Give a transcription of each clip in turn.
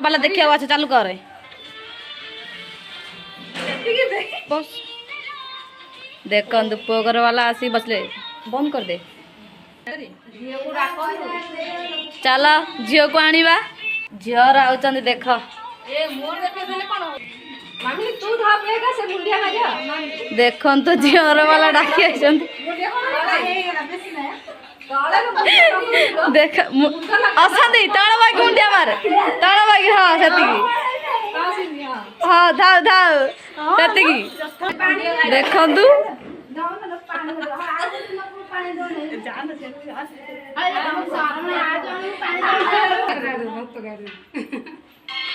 बाला देखिए अच्छा चालू कर बस देखो पुओ घर वाला आसी बसले बंद कर दे चल झील को आनिबा झील आउचंदी देख देखो तो झील वाला डाकी आइचंदी देख असंदी तळ बाई गुंडिया मार तळ बाई हां सेतिकी हां धाव धाव सेतिकी देखंतु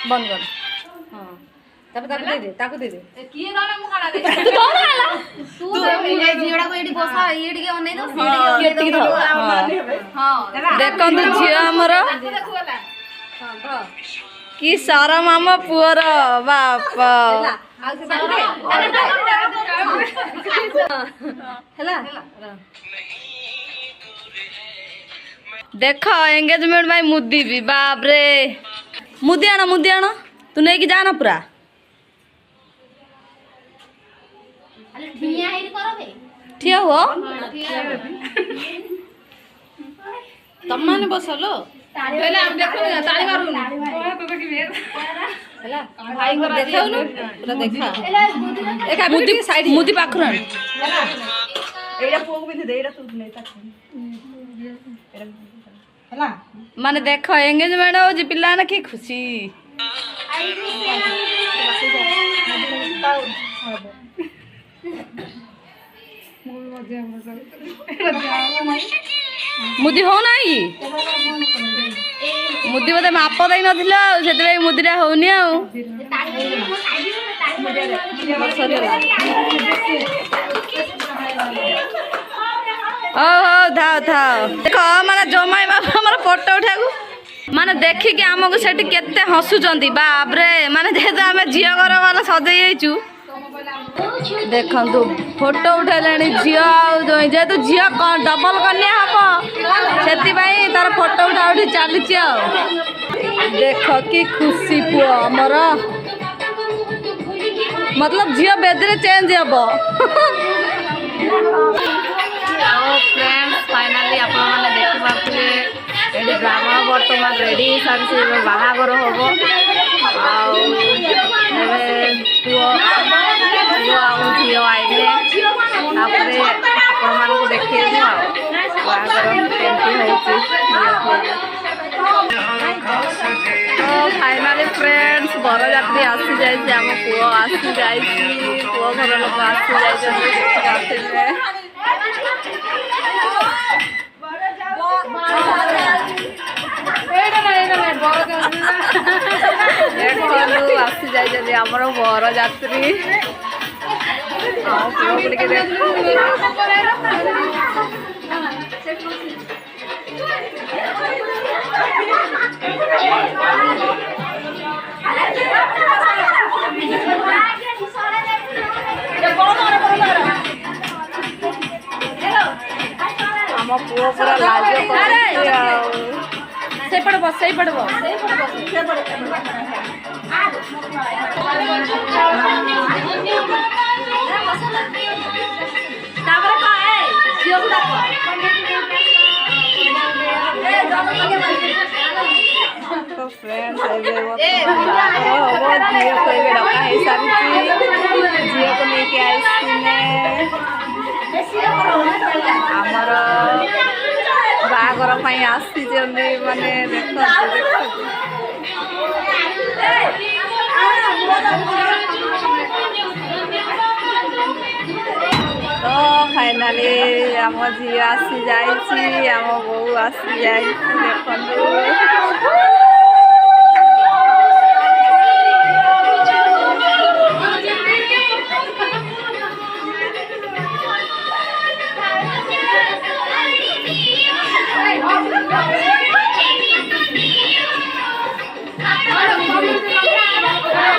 बंद कर हां तब ताकू दे किए दाना मु काला दे तू दोन आला तू ये झीड़ा को एडी बसा एडी के ओनै दो सेडी के हां देखंतु झियो हमर की सारा मामा पुअर बाप देख एंगेजमेंट भाई मुदी भी बाप रे मुदी आना तू नहीं कि जाना पूरा ठिया हो तम माने बसलो पहले हम देखो ताली मारू हैला भाई को देखौ न पूरा देखा एका मुदी साइड मुदी पाखर एडा पोग बिंदु दे एडा तू नहीं ता हैला माने देखो एंगेजमेंट हो जी पिल्ला ना की खुशी मुदी हो नाही मुदी बोधे माप दे नथिला से मुदीटा होनी आ धाव धाव देख माने जमाई बाबा हमर फोटो उठा माने देखिकी आमको सेठी केते हसुचंदी बाप रे माने जेहेतु आमे झियो घर वाला सजै जाइचु देखंतु फोटो उठेले झियो जेहेतु झियो डबल कन्या हम से तार फोटो उठा उठी चली देख कि खुशी पुओ हमर मतलब झियो बेदरे चेंज हम फ्रेंड्स फाइनली आप देखी पारे ये ड्रामा बर्तमान रेडी सारी बाहागर हम पुओ झी आइले आपण मानक देखे बाहागर फाइनाली फ्रेंड्स बरजात्री आसी जाए आम पुओ आसी जाए पुओ घर लोक आसी जाए आसी जाए आमर बरजात्री आम पुओ पूरा लाज से पड़ब तो फ्रेंड्स झील को डका है सारी झील को लेके आई आमर बाहागर आसी माने तो फाइनाली आम झी आसी जाइए आम बो आसी जाइए देखो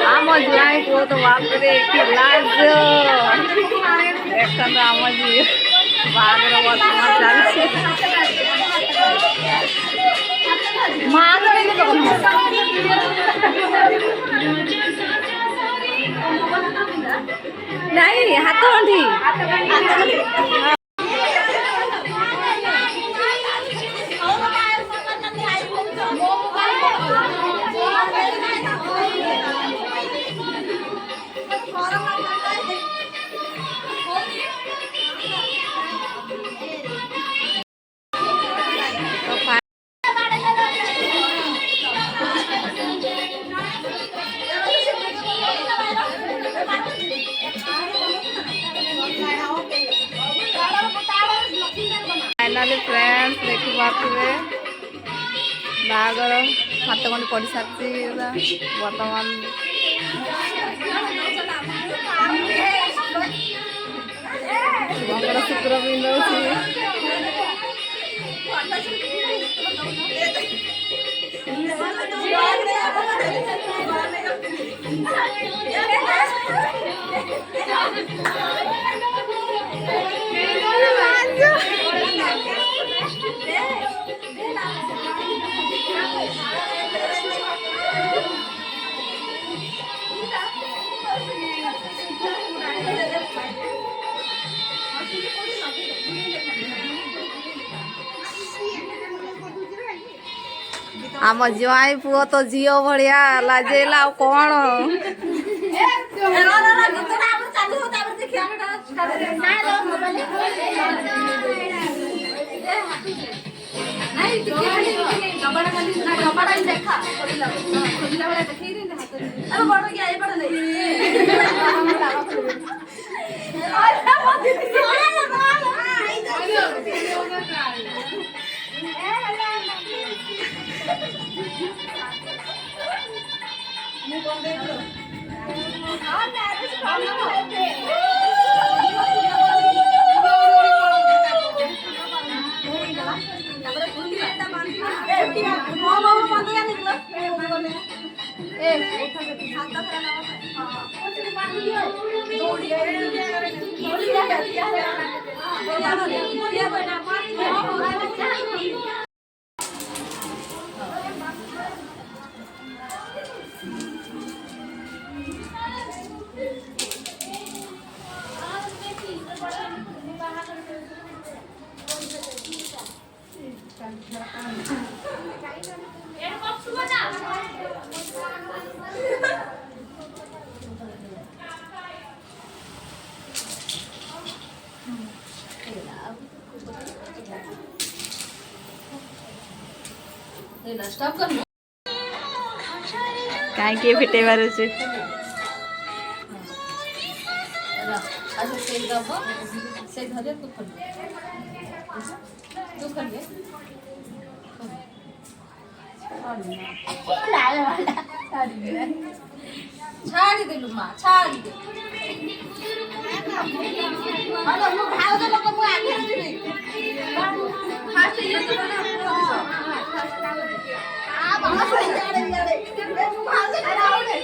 आम जुआई को तो बापरे लाज देखो आम जी बाहागर बर्तमान चलছে नहीं हाथ गंठी फाइनाली फ्रेंड्स देखी पारे बागर हाथ गंढी पड़ सारी बर्तमान मंगलसूत्र पिंधुची आम ज्वाई पुओ तो झीओ भाया लाजेला कौन कहीं किए फिटे बारे से छाड़ी देलु मां छाड़ी दे हेलो मु भाव दे लोक मु आगे जीबी फास्ट ये तो ना आ बहुत सही जाड़े जाड़े मु भाव दे आउले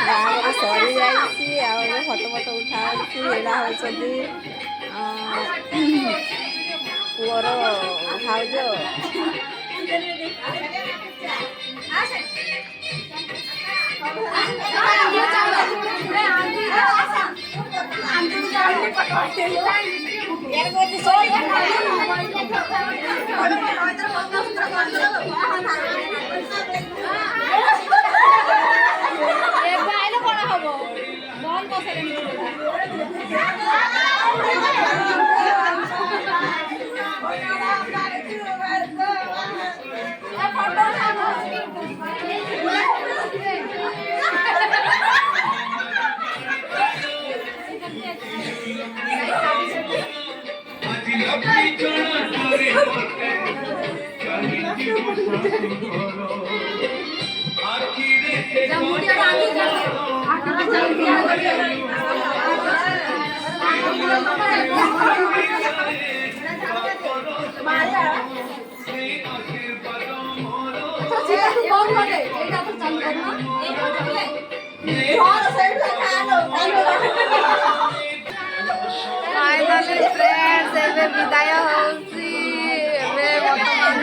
ବାହାଘର ସରିଯାଇଛି ଆଉ ଏବେ ଫଟୋ ଫଟୋ ଉଠାଉଛି। ଏଇଟା ହେଉଛନ୍ତି ପୁଅର ଭାଉଜ। फाइनाली फ्रेंड्स ଏବେ ବିଦାୟ ହେଉଛି। ଏବେ ବର୍ତ୍ତମାନ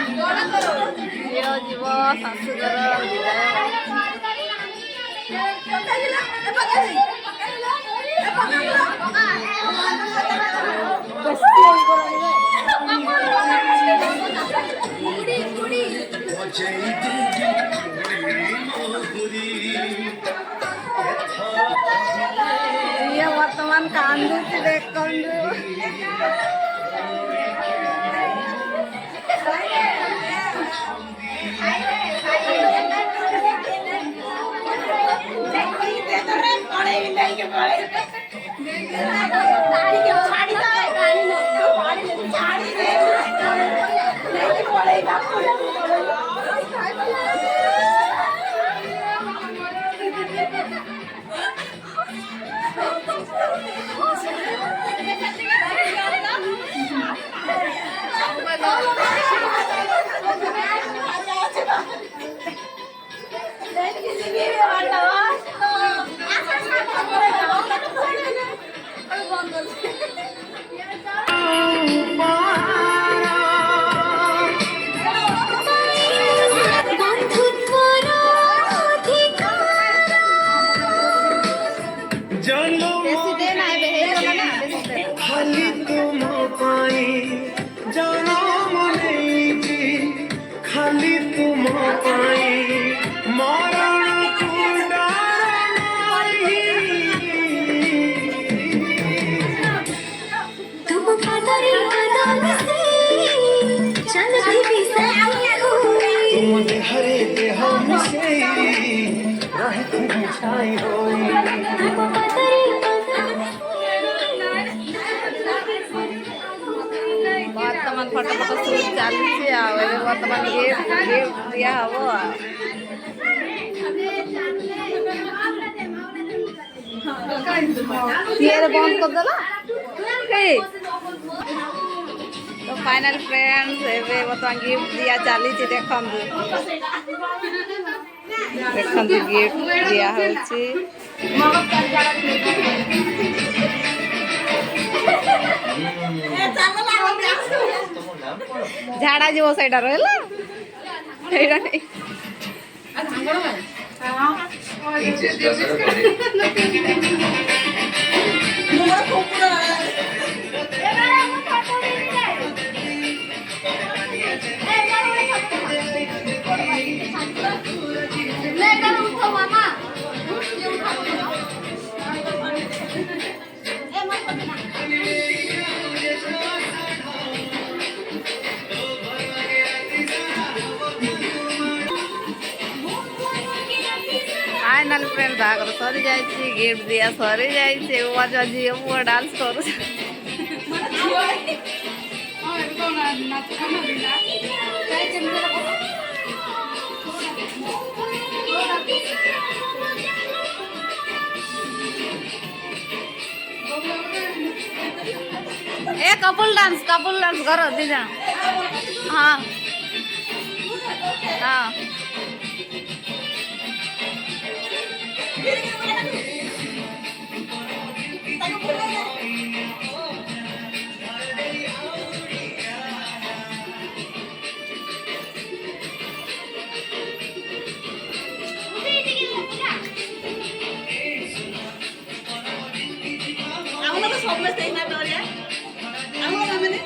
ଝିଅ ଯିବ ଶାଶୁଘର ଝିଅ ବର୍ତ୍ତମାନ କାନ୍ଦୁଛି ଦେଖନ୍ତୁ। खाली तुम पाई जनम नहीं खाली तुम पाई मरण को डर तुम कदर कदम से चल भी तुम हरे देह से रहती छाई होई ବର୍ତ୍ତମାନ ଫଟୋ ଫଟୋ ସୁଟ୍ ଚାଲିଛି ଆଉ ଏବେ ବର୍ତ୍ତମାନ ଗିଫ୍ଟ ଦିଆ ହବ ଆଉ। ଇଏରେ ବନ୍ଦ କରିଦେଲା ତ ଫାଇନାଲ ଫ୍ରେଣ୍ଡସ୍ ଏବେ ବର୍ତ୍ତମାନ ଗିଫ୍ଟ ଦିଆ ଚାଲିଛି। ଦେଖନ୍ତୁ ଦେଖନ୍ତୁ ଗିଫ୍ଟ ଦିଆ ହେଉଛି। ଝାଡ଼ା ଯିବ ସେଇଟା ରହିଲା ସେଇଟା ନେଇ फाइनल फ्रेंड बागर सरी जाए गिफ्ट दिया सरी जाए मजा झी पुआ डांस कर ए कपल डांस करो दी जन हाँ हाँ ସମସ୍ତେ ଏଇନା ଡରିଆ ଆମ ମାନେ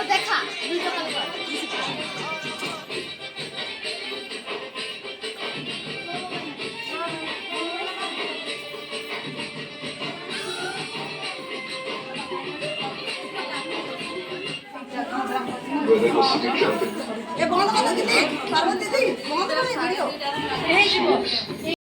দেখা ଏ ବନ୍ଦ କର ଦିଦି ପାର୍ବତୀ ଦିଦି ବନ୍ଦ କର ଭିଡିଓ ହେଇଯିବ